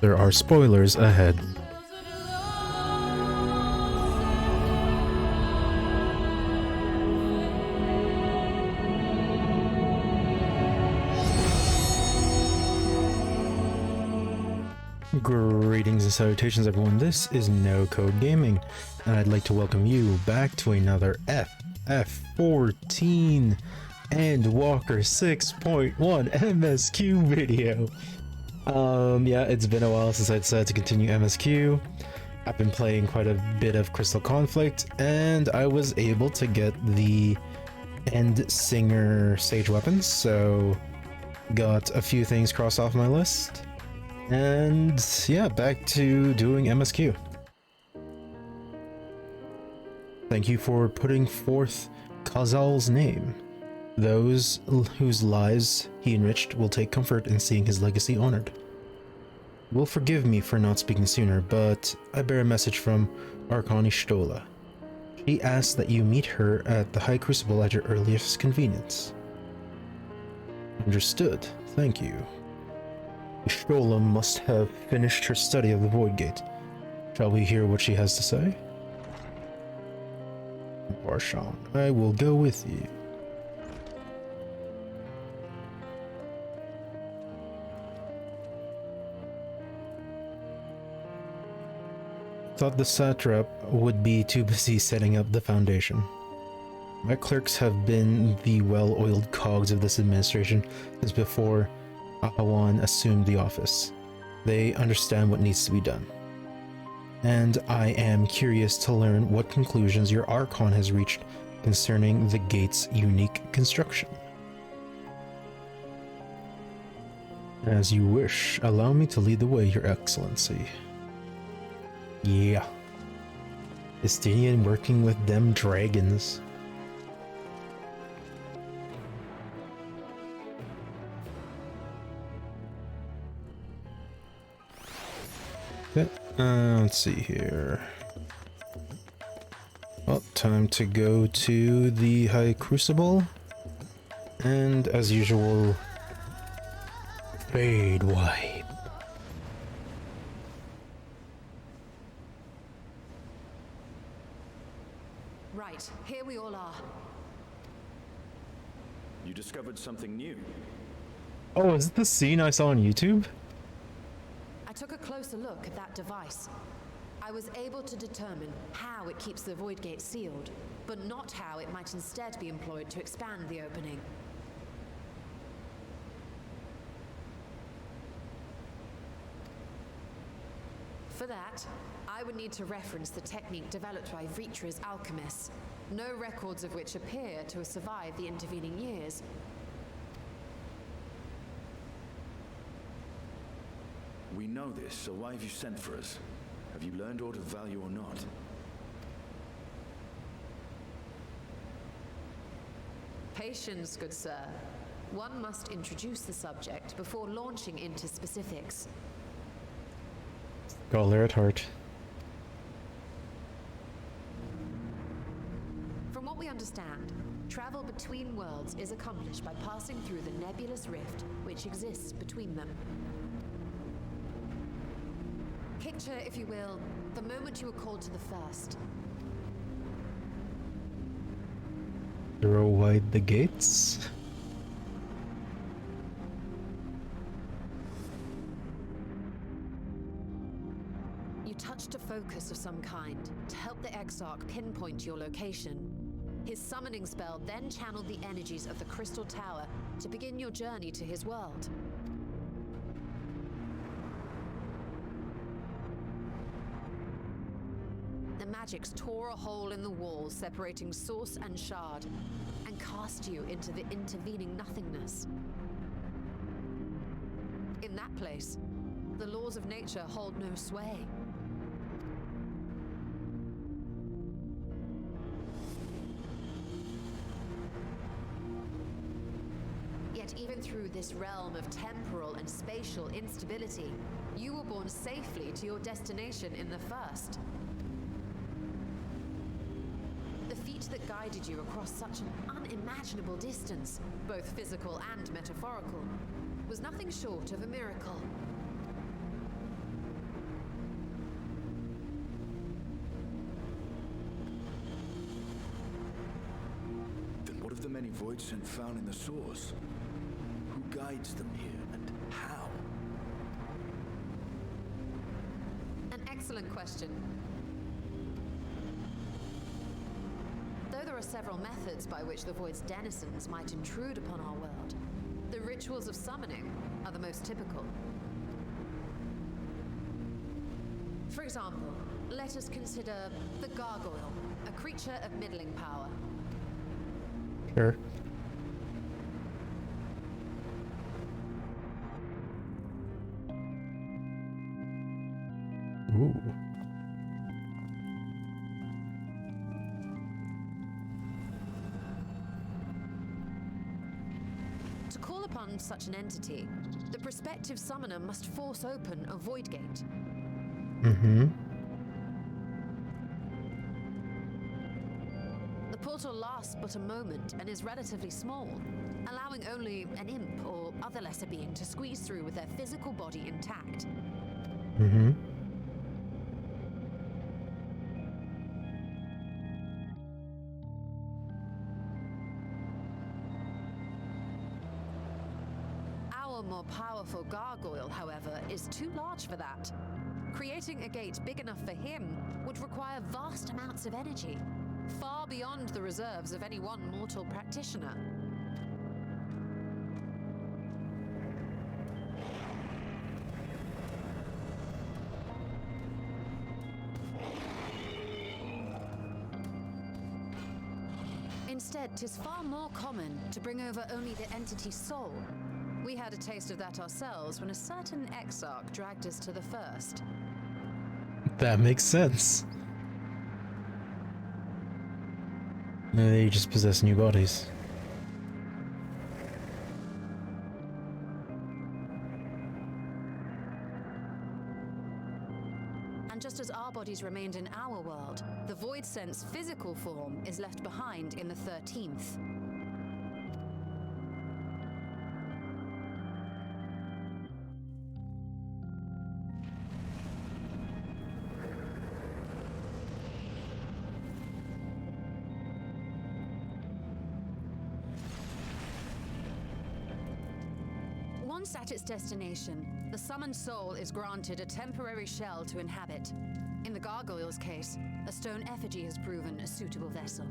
There are spoilers ahead. Greetings and salutations everyone, this is No Code Gaming, and I'd like to welcome you back to another FF14 Endwalker 6.1 MSQ video. Yeah, it's been a while since I decided to continue MSQ. I've been playing quite a bit of Crystal Conflict, and I was able to get the End Singer Sage weapons, so got a few things crossed off my list. And yeah, back to doing MSQ. Thank you for putting forth Khazal's name. Those whose lives he enriched will take comfort in seeing his legacy honored. You will forgive me for not speaking sooner, but I bear a message from Arkani Stola. She asks that you meet her at the High Crucible at your earliest convenience. Understood. Thank you. Stola must have finished her study of the Void Gate. Shall we hear what she has to say? Barshan, I will go with you. Thought the satrap would be too busy setting up the foundation. My clerks have been the well-oiled cogs of this administration since before Ahawan assumed the office. They understand what needs to be done. And I am curious to learn what conclusions your Archon has reached concerning the gate's unique construction. As you wish, allow me to lead the way, Your Excellency. Yeah. Estinian working with them dragons. Okay, let's see here. Well, time to go to the High Crucible. And as usual, fade wipe. Right, here we all are. You discovered something new. Oh, is it the scene I saw on YouTube? I took a closer look at that device. I was able to determine how it keeps the Void Gate sealed, but not how it might instead be employed to expand the opening. For that, I would need to reference the technique developed by Vritra's alchemists, no records of which appear to have survived the intervening years. We know this, so why have you sent for us? Have you learned aught of value or not? Patience, good sir. One must introduce the subject before launching into specifics. Scholar at heart. From what we understand, travel between worlds is accomplished by passing through the nebulous rift which exists between them. Picture, if you will, the moment you were called to the first. Throw wide the gates. You touched a focus of some kind to help the Exarch pinpoint your location. His summoning spell then channeled the energies of the Crystal Tower to begin your journey to his world. The magics tore a hole in the wall separating source and shard, and cast you into the intervening nothingness. In that place, the laws of nature hold no sway. Yet even through this realm of temporal and spatial instability, you were borne safely to your destination in the first. The feat that guided you across such an unimaginable distance, both physical and metaphorical, was nothing short of a miracle. any void scent found in the source? Who guides them here, and how? An excellent question. Though there are several methods by which the Void's denizens might intrude upon our world, the rituals of summoning are the most typical. For example, let us consider the Gargoyle, a creature of middling power. Sure. Ooh. To call upon such an entity, the prospective summoner must force open a void gate. Mm-hmm. The portal lasts but a moment and is relatively small, allowing only an imp or other lesser being to squeeze through with their physical body intact. Mm-hmm. Our more powerful gargoyle, however, is too large for that. Creating a gate big enough for him would require vast amounts of energy, far beyond the reserves of any one mortal practitioner. Instead, 'tis far more common to bring over only the entity's soul. We had a taste of that ourselves when a certain exarch dragged us to the first. That makes sense. They just possess new bodies. And just as our bodies remained in our world, the Void Sense physical form is left behind in the 13th. Once at its destination, the summoned soul is granted a temporary shell to inhabit. In the gargoyle's case, a stone effigy has proven a suitable vessel.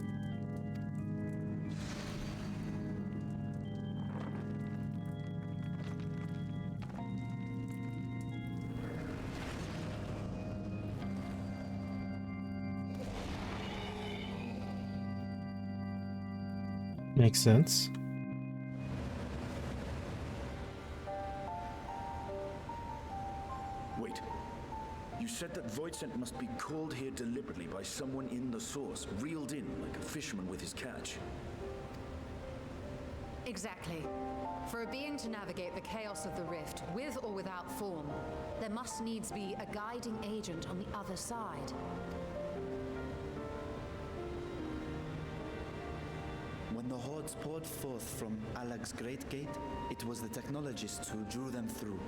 Makes sense. Wait. You said that void scent must be called here deliberately by someone in the source, reeled in like a fisherman with his catch. Exactly. For a being to navigate the chaos of the rift, with or without form, there must needs be a guiding agent on the other side. When the hordes poured forth from Alag's Great Gate, it was the technologists who drew them through.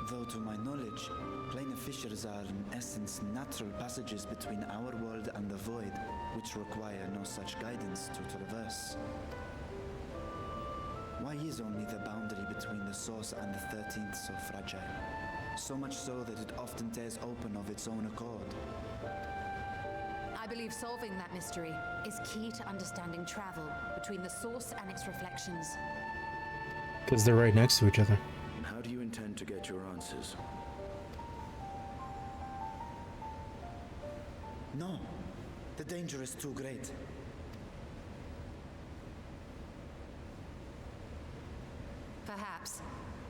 Though to my knowledge, planar fissures are in essence natural passages between our world and the void, which require no such guidance to traverse. Why is only the boundary between the source and the 13th so fragile? So much so that it often tears open of its own accord. I believe solving that mystery is key to understanding travel between the source and its reflections. Because they're right next to each other. And how do you intend to get your answers? No, the danger is too great. Perhaps,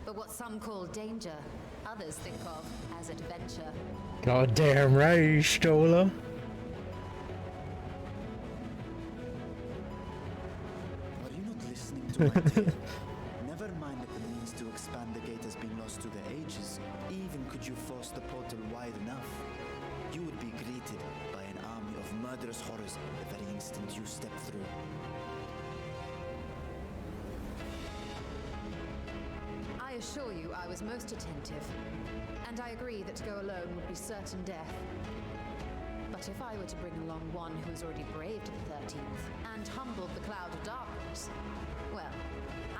but what some call danger, others think of as adventure. Goddamn right, Stola. Are you not listening to my tale? Never mind that the means to expand the gate has been lost to the ages. Even could you force the portal wide enough, you would be greeted by an army of murderous horrors the very instant you step through. I assure you I was most attentive, and I agree that to go alone would be certain death. But if I were to bring along one who has already braved the 13th and humbled the cloud of darkness, well,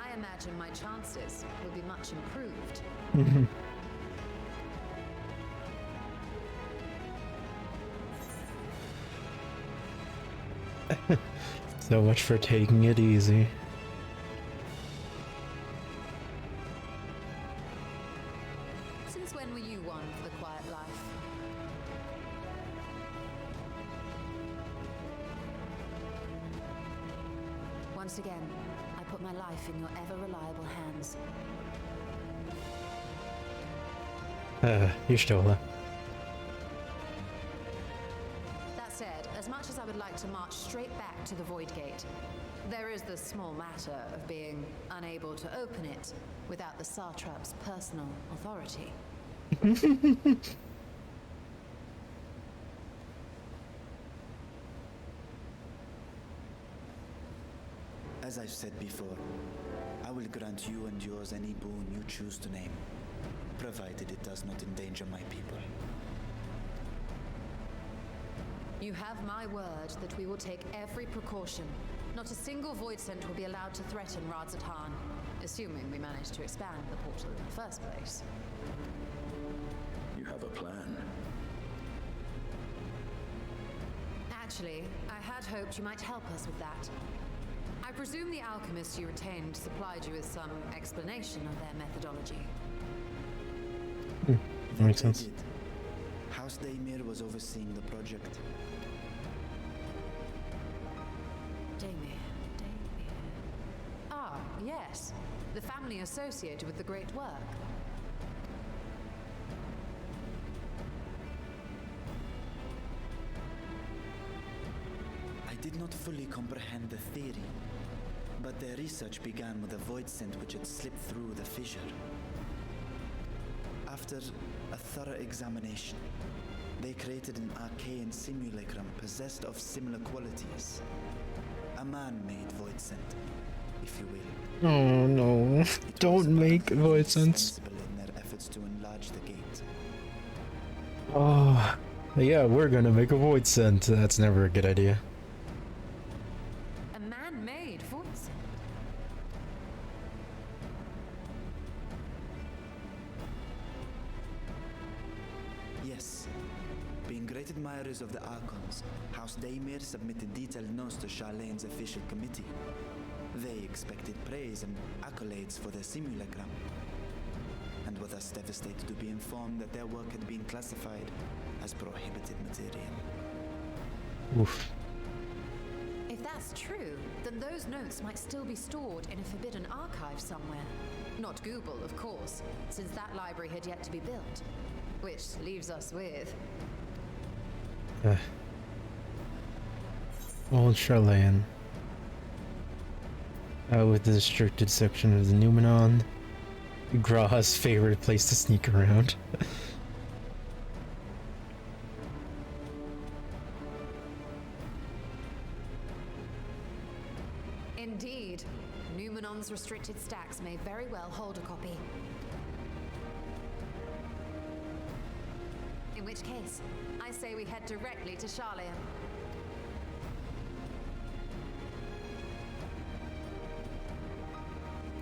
I imagine my chances will be much improved. So much for taking it easy. Since when were you one for the quiet life? Once again, I put my life in your ever-reliable hands. You stole it. That said, as much as I would like to march straight back to the Void Gate, there is the small matter of being unable to open it without the Satrap's personal authority. As I've said before, I will grant you and yours any boon you choose to name, provided it does not endanger my people. You have my word that we will take every precaution. Not a single void scent will be allowed to threaten Radzatan, assuming we manage to expand the portal in the first place. You have a plan. Actually, I had hoped you might help us with that. I presume the alchemists you retained supplied you with some explanation of their methodology. That makes They sense. did. House Daymir was overseeing the project. Daymir. Ah, yes. The family associated with the great work. I did not fully comprehend the theory, but their research began with a void scent which had slipped through the fissure. After a thorough examination, they created an arcane simulacrum possessed of similar qualities. A man-made void scent, if you will. Oh no. It was Don't make void sense. indispensable in their efforts to enlarge the gate. Oh. Yeah, we're gonna make a void scent. That's never a good idea. A man-made void scent. Yes. Being great admirers of the Archons, House Daymir submitted detailed notes to Charlene's official committee. They expected praise and accolades for their simulacrum, and were thus devastated to be informed that their work had been classified as prohibited material. Oof. If that's true, then those notes might still be stored in a forbidden archive somewhere. Not Google, of course, since that library had yet to be built. Which leaves us with... Old Charlene. With the restricted section of the Numenon. Graha's favorite place to sneak around. Indeed. Numenon's restricted stacks may very well hold a copy. In which case, I say we head directly to Charlian.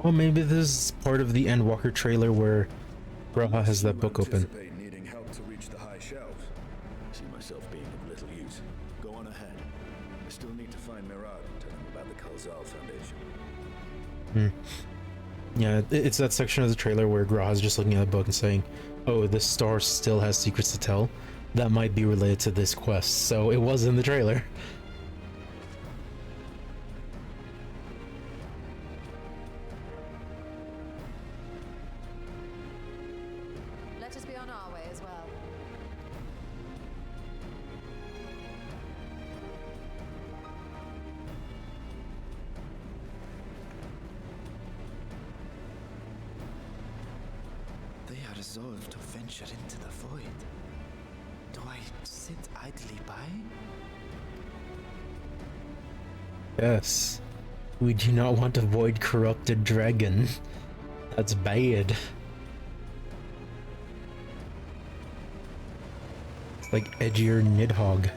Well, maybe this is part of the Endwalker trailer where Graha has that book open. Anticipate needing help to reach the high shelves. I see myself being of little use. Go on ahead. I still need to find Mirad and tell him about the Kalzal Foundation. Yeah, it's that section of the trailer where Graha's just looking at the book and saying, oh, this star still has secrets to tell. That might be related to this quest, so it was in the trailer. Let us be on our way as well. They are resolved to venture into the void. Do I sit idly by? Yes. We do not want to avoid corrupted dragon. That's bad. It's like edgier Nidhogg.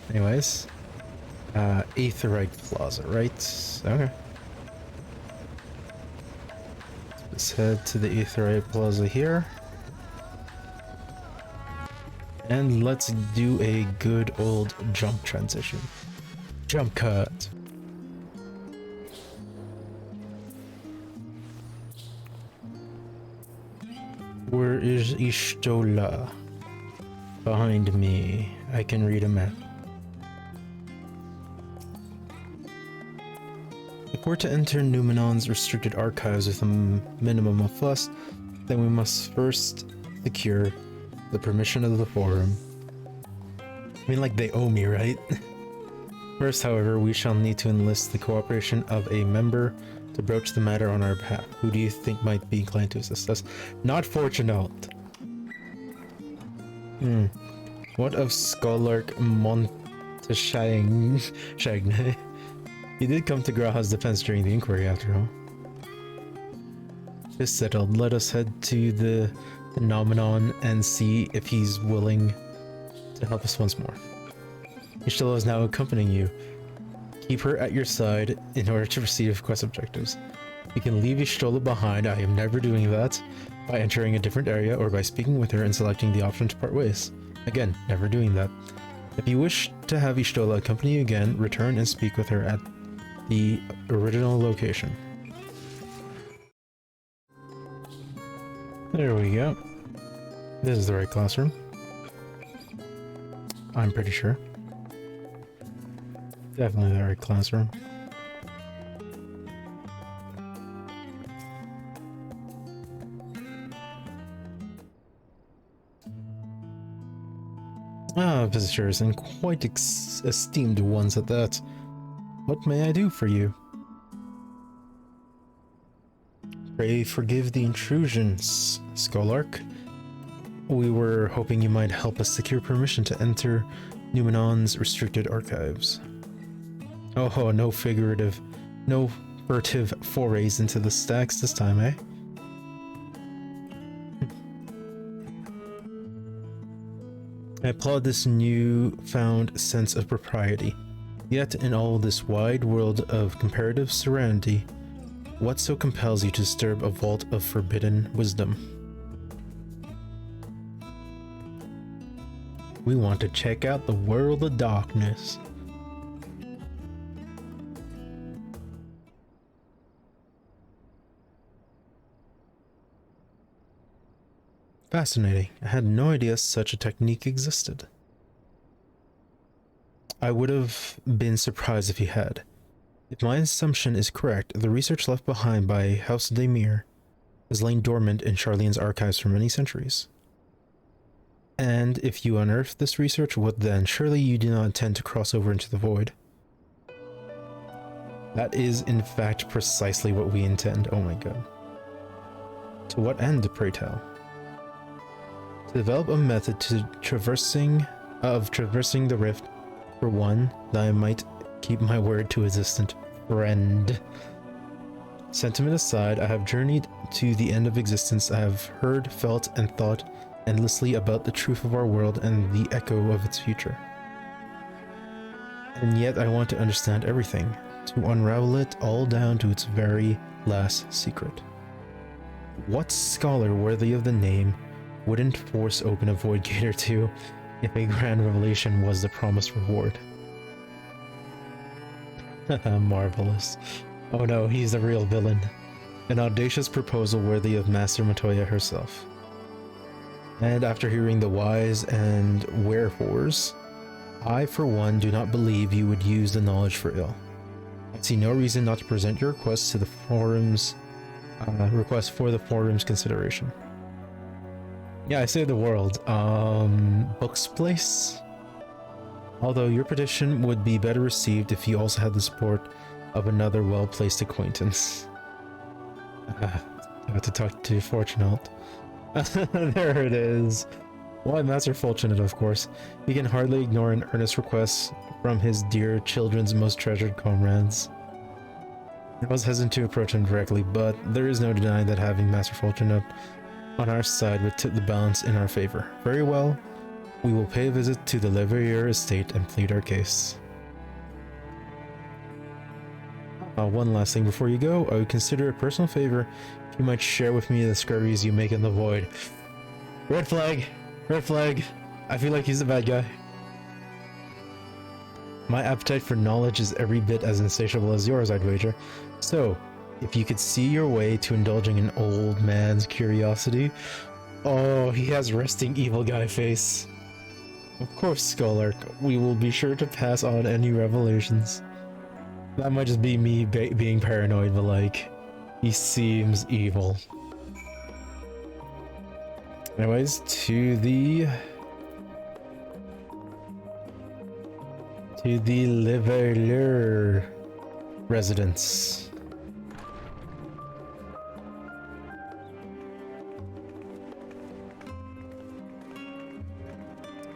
Anyways, Aetherite Plaza, right? Okay. Let's head to the Aetherite Plaza here. And let's do a good old jump transition. Jump cut. Where is Ishtola? Behind me. I can read a map. If we're to enter Numenon's restricted archives with a minimum of fuss, then we must first secure the permission of the forum. I mean, like, they owe me, right? First, however, we shall need to enlist the cooperation of a member to broach the matter on our behalf. Who do you think might be inclined to assist us? Not Fortunaut. What of Scholark Monteshagne? He did come to Graha's defense during the inquiry, after all. This settled, let us head to the phenomenon and see if he's willing to help us once more. Ishtola is now accompanying you. Keep her at your side in order to proceed with quest objectives. You can leave Ishtola behind, I am never doing that, by entering a different area or by speaking with her and selecting the option to part ways. Again, never doing that. If you wish to have Ishtola accompany you again, return and speak with her at the original location. There we go. This is the right classroom. I'm pretty sure. Definitely the right classroom. Ah, visitors, and quite esteemed ones at that. What may I do for you? Pray forgive the intrusions, Scholark. We were hoping you might help us secure permission to enter Numenon's restricted archives. Oh, no furtive forays into the stacks this time, eh? I applaud this new-found sense of propriety. Yet, in all this wide world of comparative serenity, what so compels you to disturb a vault of forbidden wisdom? We want to check out the world of darkness. Fascinating. I had no idea such a technique existed. I would have been surprised if he had. If my assumption is correct, the research left behind by House Daemir has lain dormant in Charlene's archives for many centuries. And if you unearth this research, what then? Surely you do not intend to cross over into the void. That is, in fact, precisely what we intend. Oh my god. To what end, pray tell? To develop a method to traversing the rift, for one, that I might keep my word to a distant friend. Sentiment aside, I have journeyed to the end of existence. I have heard, felt, and thought endlessly about the truth of our world and the echo of its future. And yet I want to understand everything, to unravel it all down to its very last secret. What scholar worthy of the name wouldn't force open a void gate or two if a grand revelation was the promised reward? Marvelous. Oh no, he's the real villain. An audacious proposal worthy of Master Matoya herself. And after hearing the whys and wherefores, I for one do not believe you would use the knowledge for ill. I see no reason not to present your request to the forum's for the forum's consideration. Yeah, I saved the world. Books place? Although your petition would be better received if you also had the support of another well-placed acquaintance. I have to talk to Fortunaut. There it is. Why, Master Fortunate, of course. He can hardly ignore an earnest request from his dear children's most treasured comrades. I was hesitant to approach him directly, but there is no denying that having Master Fortunate on our side would tip the balance in our favor. Very well. We will pay a visit to the Leverrier estate and plead our case. One last thing before you go, I would consider a personal favor if you might share with me the scurries you make in the void. Red flag! Red flag! I feel like he's the bad guy. My appetite for knowledge is every bit as insatiable as yours, I'd wager. So, if you could see your way to indulging an old man's curiosity... Oh, he has resting evil guy face. Of course, Scholark, we will be sure to pass on any revelations. That might just be me being paranoid, but like, he seems evil. Anyways, to the Leverrier residence.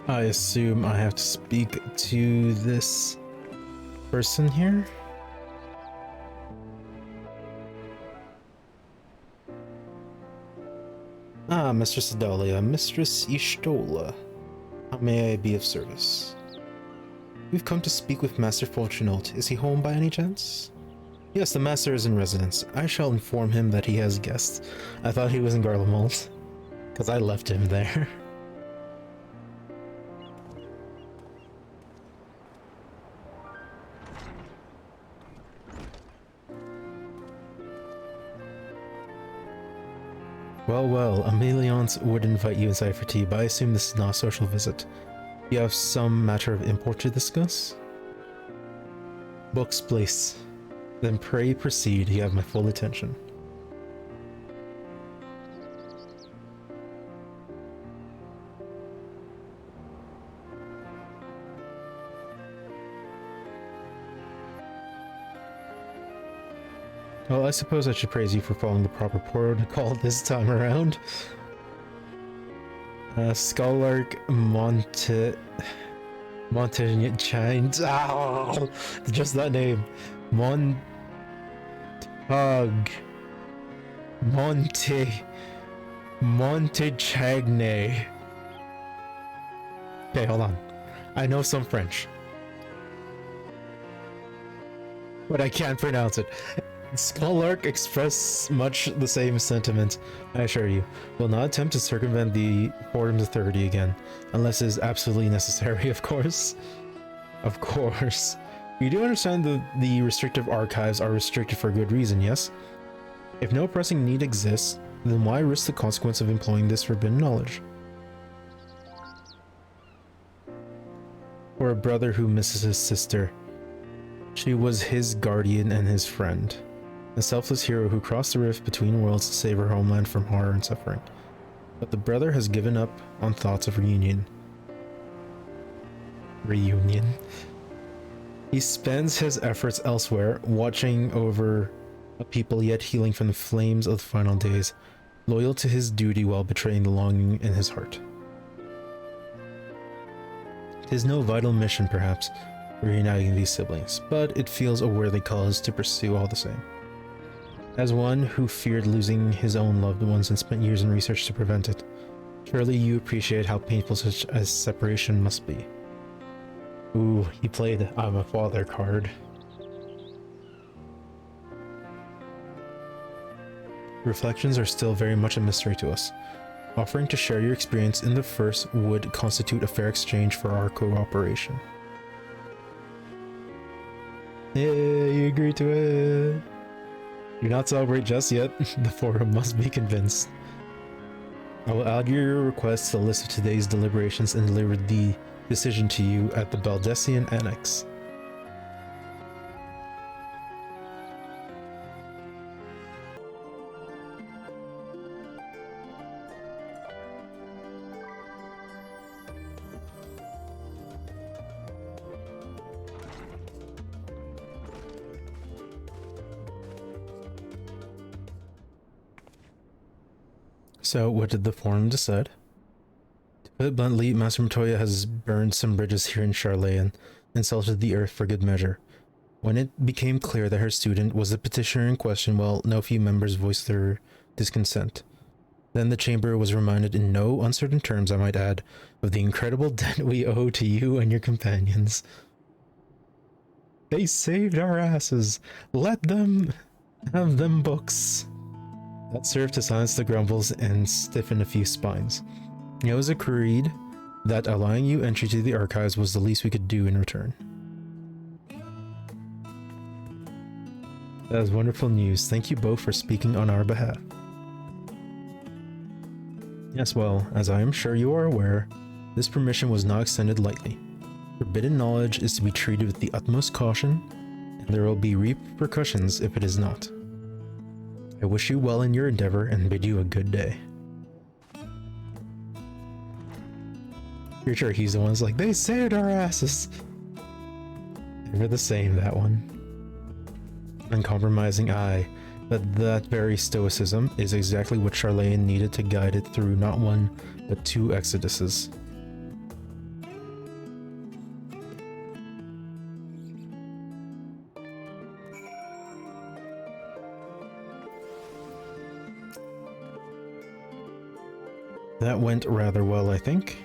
I assume I have to speak to this person here. Ah, Mistress Adalia, Mistress Ishtola. How may I be of service? We've come to speak with Master Fortunault. Is he home by any chance? Yes, the Master is in residence. I shall inform him that he has guests. I thought he was in Garlemald, because I left him there. Well, Ameliance would invite you inside for tea, but I assume this is not a social visit. You have some matter of import to discuss? Books, please. Then pray proceed, you have my full attention. Well, I suppose I should praise you for following the proper protocol this time around. Scholark Montagne. Oh, just that name. Montagne. Okay, hold on. I know some French, but I can't pronounce it. Scholark express much the same sentiment, I assure you. Will not attempt to circumvent the Forum's authority again, unless it is absolutely necessary, of course. Of course. You do understand that the restrictive archives are restricted for good reason, yes? If no pressing need exists, then why risk the consequence of employing this forbidden knowledge? For a brother who misses his sister. She was his guardian and his friend. A selfless hero who crossed the rift between worlds to save her homeland from horror and suffering. But the brother has given up on thoughts of reunion. He spends his efforts elsewhere, watching over a people yet healing from the flames of the final days, loyal to his duty while betraying the longing in his heart. It is no vital mission, perhaps, reuniting these siblings, but it feels a worthy cause to pursue all the same. As one who feared losing his own loved ones and spent years in research to prevent it, surely you appreciate how painful such a separation must be. Ooh, he played I'm a father card. Reflections are still very much a mystery to us. Offering to share your experience in the first would constitute a fair exchange for our cooperation. Yeah, you agree to it. Do not celebrate just yet. The forum must be convinced. I will add your request to the list of today's deliberations and deliver the decision to you at the Baldessian Annex. So, what did the forum decide? To put it bluntly, Master Montoya has burned some bridges here in Charlotte and insulted the earth for good measure. When it became clear that her student was the petitioner in question, well, no few members voiced their discontent. Then the chamber was reminded in no uncertain terms, I might add, of the incredible debt we owe to you and your companions. They saved our asses. Let them have them books. That served to silence the grumbles and stiffen a few spines. It was agreed that allowing you entry to the archives was the least we could do in return. That is wonderful news. Thank you both for speaking on our behalf. Yes, well, as I am sure you are aware, this permission was not extended lightly. Forbidden knowledge is to be treated with the utmost caution, and there will be repercussions if it is not. I wish you well in your endeavor and bid you a good day. Pretty sure he's the one who's like, they saved our asses. Never the same, that one. Uncompromising eye. That very stoicism is exactly what Charlene needed to guide it through not one, but two exoduses. That went rather well, I think.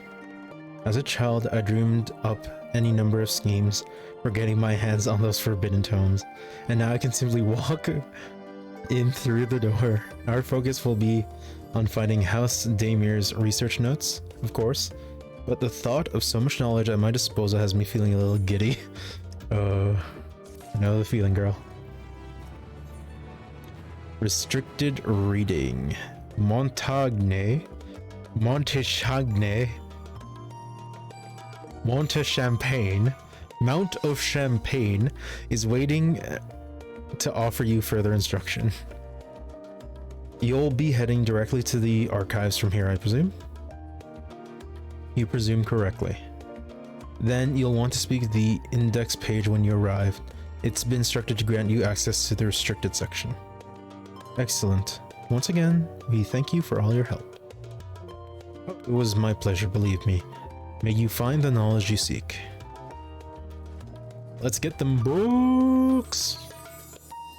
As a child, I dreamed up any number of schemes for getting my hands on those forbidden tomes, and now I can simply walk in through the door. Our focus will be on finding House Damir's research notes, of course, but the thought of so much knowledge at my disposal has me feeling a little giddy. I know the feeling, girl. Restricted reading. Montagne, Mount of Champagne is waiting to offer you further instruction. You'll be heading directly to the archives from here, I presume? You presume correctly. Then you'll want to speak the index page when you arrive. It's been instructed to grant you access to the restricted section. Excellent. Once again, we thank you for all your help. It was my pleasure, believe me. May you find the knowledge you seek. Let's get them books!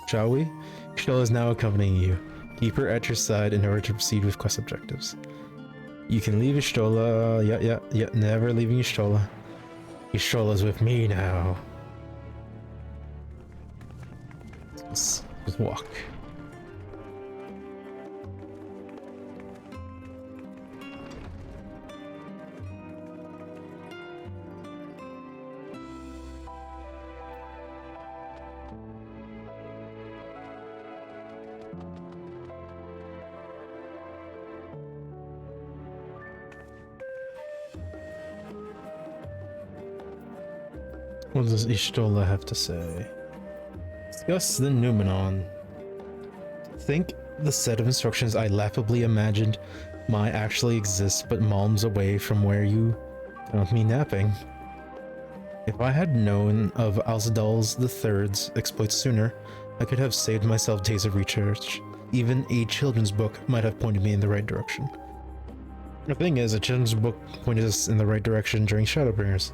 Shall we? Ishtola is now accompanying you. Keep her at your side in order to proceed with quest objectives. You can leave Ishtola. Yeah, never leaving Ishtola. Ishtola's with me now. Let's just walk. What does Ishtola have to say? Discuss the Numenon. Think the set of instructions I laughably imagined might actually exist but malms away from where you found me napping. If I had known of Alzadal's the Third's exploits sooner, I could have saved myself days of research. Even a children's book might have pointed me in the right direction. The thing is, a children's book pointed us in the right direction during Shadowbringers.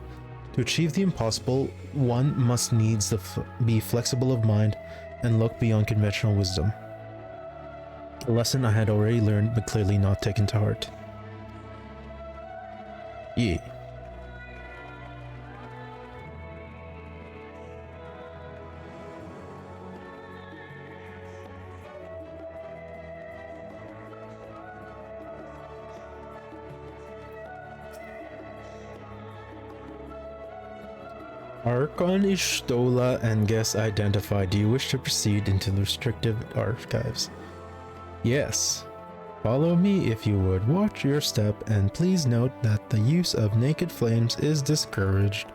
To achieve the impossible, one must needs be flexible of mind and look beyond conventional wisdom. A lesson I had already learned but clearly not taken to heart. Yeah. Archon Ishtola and guest identified. Do you wish to proceed into the restricted archives? Yes. Follow me if you would. Watch your step and please note that the use of naked flames is discouraged.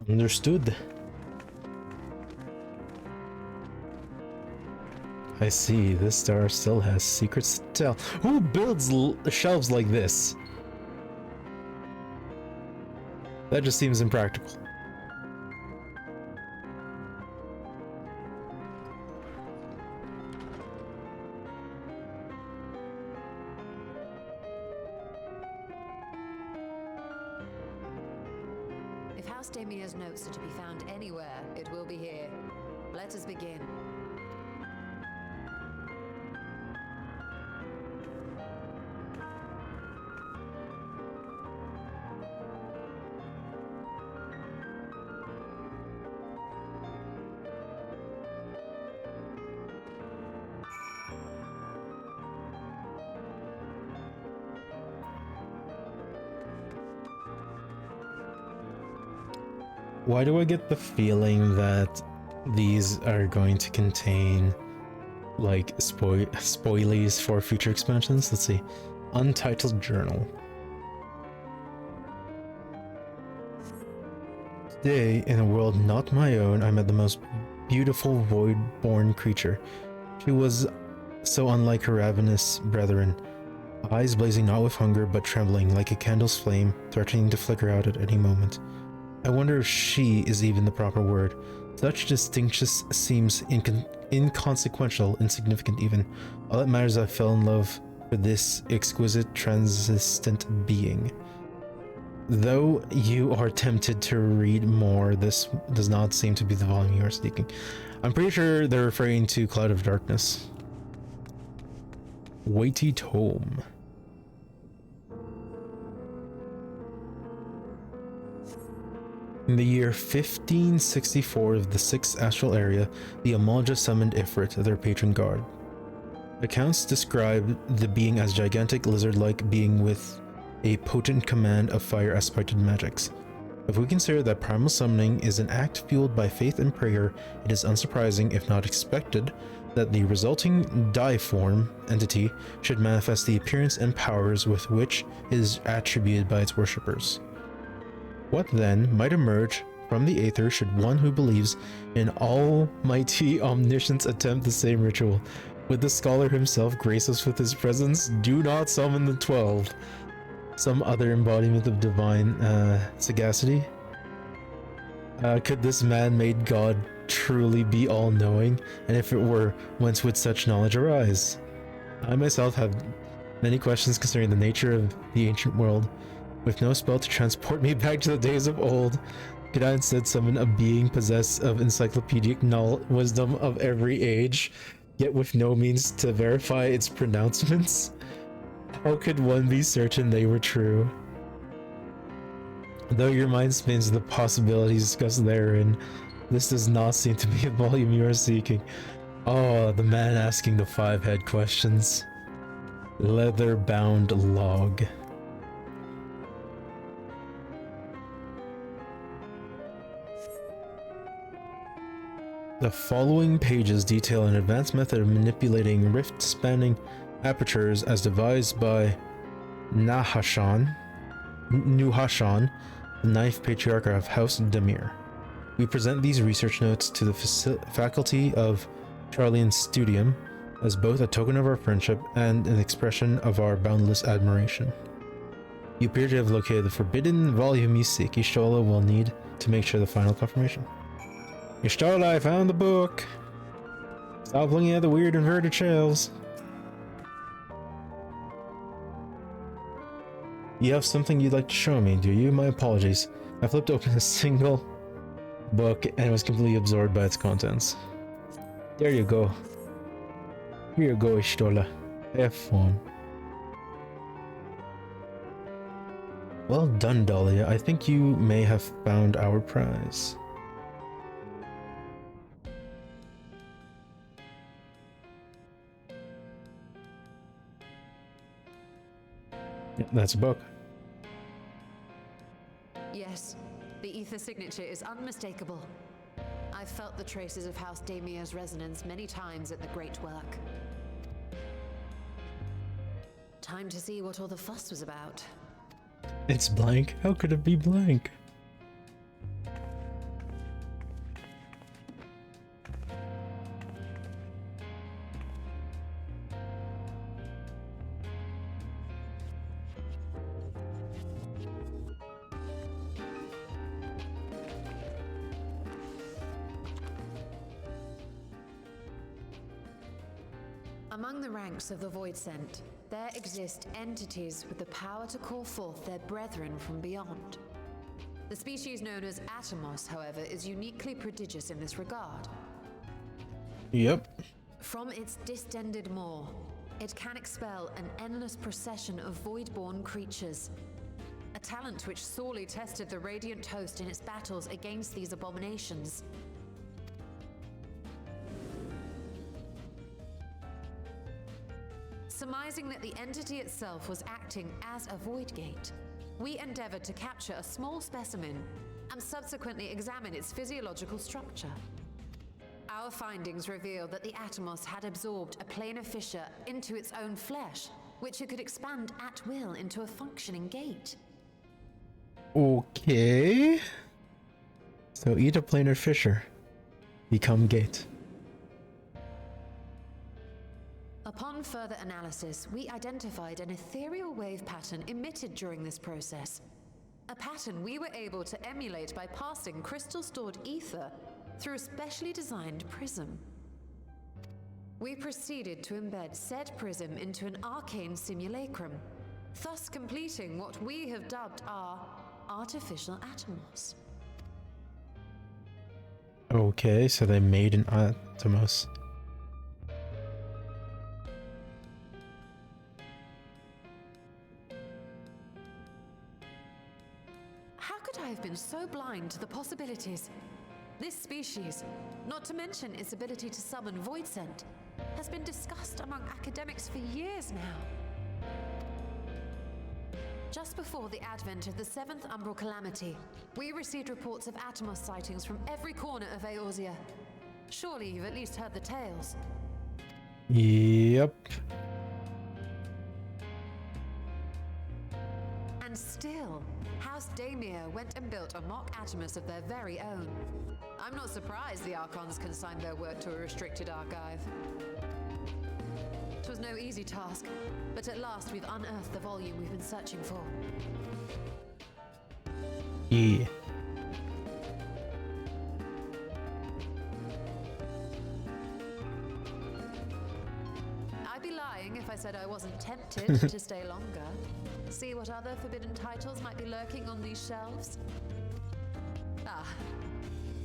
Understood. I see, this star still has secrets to tell. Who builds shelves like this? That just seems impractical. If House Damir's notes are to be found anywhere, it will be here. Let us begin. Why do I get the feeling that these are going to contain like spoilies for future expansions? Let's see. Untitled Journal. Today, in a world not my own, I met the most beautiful void-born creature. She was so unlike her ravenous brethren, eyes blazing not with hunger but trembling like a candle's flame, threatening to flicker out at any moment. I wonder if she is even the proper word. Such distinction seems inconsequential, insignificant even. All that matters is I fell in love with this exquisite, transistent being. Though you are tempted to read more, this does not seem to be the volume you are seeking. I'm pretty sure they're referring to Cloud of Darkness. Weighty Tome. In the year 1564 of the 6th astral area, the Amalja summoned Ifrit, their patron god. Accounts describe the being as gigantic lizard-like being with a potent command of fire-aspected magics. If we consider that primal summoning is an act fueled by faith and prayer, it is unsurprising, if not expected, that the resulting deiform entity should manifest the appearance and powers with which it is attributed by its worshippers. What then might emerge from the Aether should one who believes in almighty omniscience attempt the same ritual? Would the scholar himself grace us with his presence? Do not summon the 12. Some other embodiment of divine sagacity? Could this man-made god truly be all-knowing? And if it were, whence would such knowledge arise? I myself have many questions concerning the nature of the ancient world. With no spell to transport me back to the days of old, could I instead summon a being possessed of encyclopedic wisdom of every age, yet with no means to verify its pronouncements? How could one be certain they were true? Though your mind spins the possibilities discussed therein, this does not seem to be the volume you are seeking. Oh, the man asking the 5-head questions. Leather-bound log. The following pages detail an advanced method of manipulating rift-spanning apertures as devised by Nuhashan, the 9th Patriarch of House Demir. We present these research notes to the faculty of Charlian Studium as both a token of our friendship and an expression of our boundless admiration. You appear to have located the forbidden volume you seek. Ishtola will need to make sure the final confirmation. Ishtola, I found the book! Stop looking at the weird inverted shells. You have something you'd like to show me, do you? My apologies. I flipped open a single book and was completely absorbed by its contents. There you go. Here you go, Ishtola. Have fun. Well done, Dahlia. I think you may have found our prize. Yep, that's a book. Yes, the ether signature is unmistakable. I've felt the traces of House Demir's resonance many times at the Great Work. Time to see what all the fuss was about. It's blank. How could it be blank? Among the ranks of the Void Sent, there exist entities with the power to call forth their brethren from beyond. The species known as Atomos, however, is uniquely prodigious in this regard. Yep. From its distended maw, it can expel an endless procession of void-born creatures. A talent which sorely tested the Radiant Host in its battles against these abominations. Surmising that the entity itself was acting as a void gate, we endeavored to capture a small specimen and subsequently examine its physiological structure. Our findings revealed that the Atomos had absorbed a planar fissure into its own flesh, which it could expand at will into a functioning gate. Okay. So eat a planar fissure. Become gate. Upon further analysis, we identified an ethereal wave pattern emitted during this process. A pattern we were able to emulate by passing crystal-stored ether through a specially designed prism. We proceeded to embed said prism into an arcane simulacrum, thus completing what we have dubbed our artificial Atomos. Okay, so they made an Atomos. How could I have been so blind to the possibilities? This species, not to mention its ability to summon void scent, has been discussed among academics for years now. Just before the advent of the 7th Umbral Calamity, we received reports of Atomos sightings from every corner of Eorzea. Surely you've at least heard the tales. Yep. And still, House Daemir went and built a mock Atomos of their very own. I'm not surprised the Archons consigned their work to a restricted archive. It was no easy task, but at last we've unearthed the volume we've been searching for. Yeah. I'd be lying if I said I wasn't tempted to stay longer. See what other forbidden titles might be lurking on these shelves. Ah,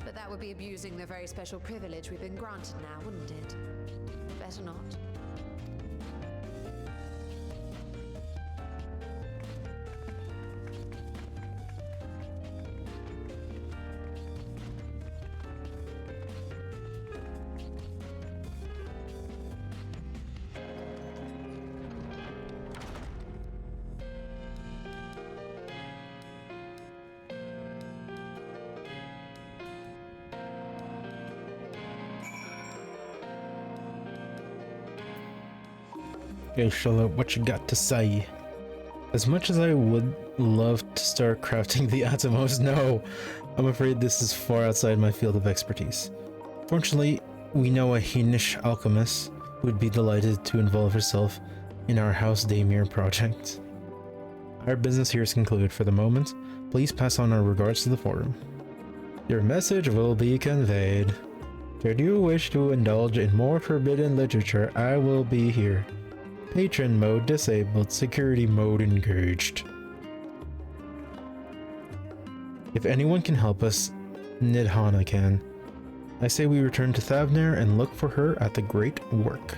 but that would be abusing the very special privilege we've been granted now, wouldn't it? Better not. Okay, Charlotte, what you got to say? As much as I would love to start crafting the Atomos, no, I'm afraid this is far outside my field of expertise. Fortunately, we know a Hainish alchemist who would be delighted to involve herself in our House Daemir project. Our business here is concluded for the moment. Please pass on our regards to the forum. Your message will be conveyed. Should you wish to indulge in more forbidden literature, I will be here. Patron mode disabled, security mode engaged. If anyone can help us, Nidhana can. I say we return to Thavner and look for her at the Great Work.